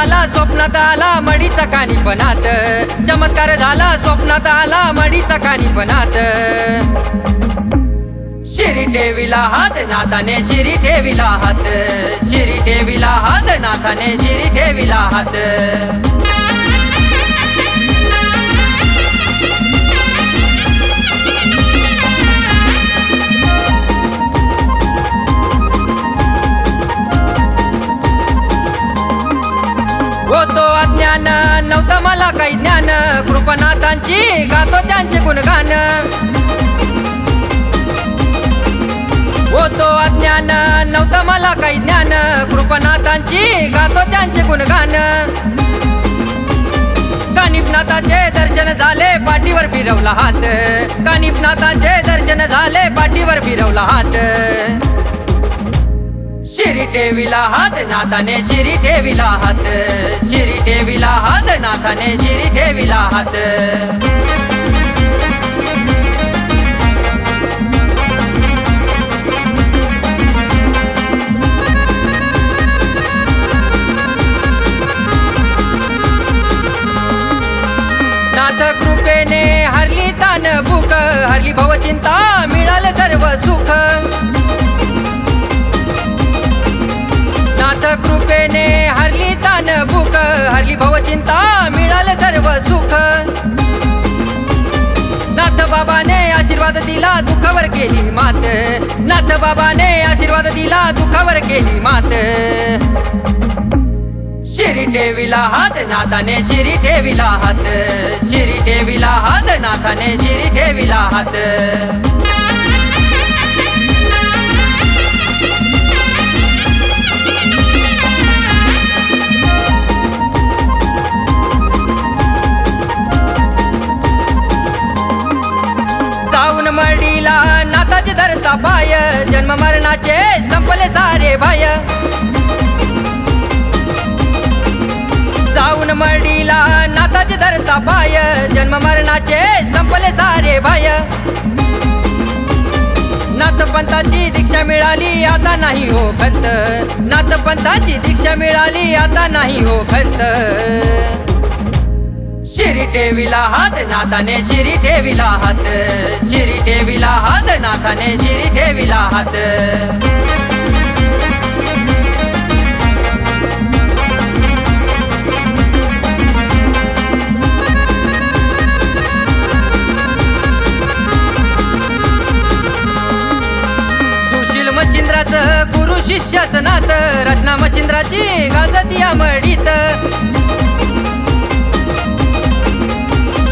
झाला स्वप्नात आला मडीचा कानीपणात, चमत्कार झाला स्वप्नात आला मडीचा कानीपणात। शिरी ठेविला हात नाथाने शिरी ठेविला हात, शिरी ठेविला हात नाथाने शिरी ठेविला हात। होतो अज्ञान नव्हतं मला काही ज्ञान, कृपानाथांची गातो त्यांचे गुणगान। होतो अज्ञान नव्हतं मला काही ज्ञान, कृपानाथांची गातो त्यांचे गुणगान। कानिपनाथाचे दर्शन झाले पाठीवर फिरवला हात, कानिपनाथाचे दर्शन झाले पाठीवर फिरवला हात। शिरी ठेविला हात नाथाने शिरी ठेविला हात, शिरी ठेविला हात नाथाने शिरी ठेविला हात। नाथ कृपेने हरली तान भूक, हरली भवचिंता मिळाले सर्व सुख। नाथ कृपेने हरली तान भूक, हरली भवचिंता मिळाले सर्व सुख। नाथ बाबाने आशीर्वाद दिला दुःखावर केली मात, नाथ बाबाने आशीर्वाद दिला दुःखावर केली मात। शिरी ठेविला हात नाथाने शिरी ठेविला हात, शिरी ठेविला हात नाथाने शिरी ठेविला हात। जाऊन मडीला नाथाचे धरता पाय, जन्म मरणाचे संपले सारे भय। जाऊन मडीला नाथाचे धरता पाय, जन्म मरणाचे संपले सारे भय। नाथपंथाची दीक्षा मिळाली आता नाही हो खंत, नाथपंथाची दीक्षा मिळाली आता नाही हो खंत। शिरी ठेविला हात नाथाने शिरी ठेविला हात, शिरी ठेविला हात नाथाने शिरी ठेविला हात। सुशील मच्छिंद्राचं गुरु शिष्याचं नात, रचना मच्छिंद्राची गाजती या मडीत।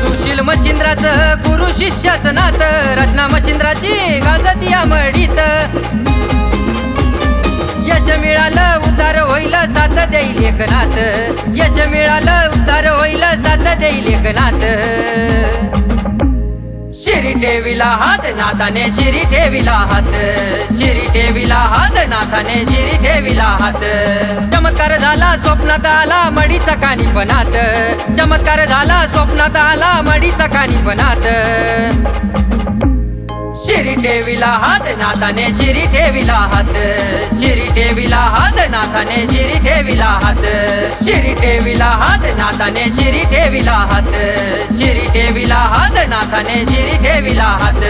सुशील मच्छिंद्राचं गुरु शिष्याचं नात, रचना मच्छिंद्राची गाजती या मडीत। यश मिळालं उद्धार होईल साथ देईल एकनाथ, यश मिळालं उद्धार होईल साथ देईल एकनाथ। शिरी ठेविला हात नाथाने शिरी ठेविला हात, शिरी ठेविला हात नाथाने शिरी ठेविला हात। चमत्कार झाला स्वप्नात आला मडीचा कानीपणात, चमत्कार झाला स्वप्नात आला मडीचा कानीपणात। शिरी ठेविला हात नाथाने शिरी ठेविला हात, शिरी ठेविला हात नाथाने शिरी ठेविला हात। शिरी ठेविला हात नाथाने शिरी ठेविला हात, शिरी ठेविला हात नाथाने शिरी ठेविला हात।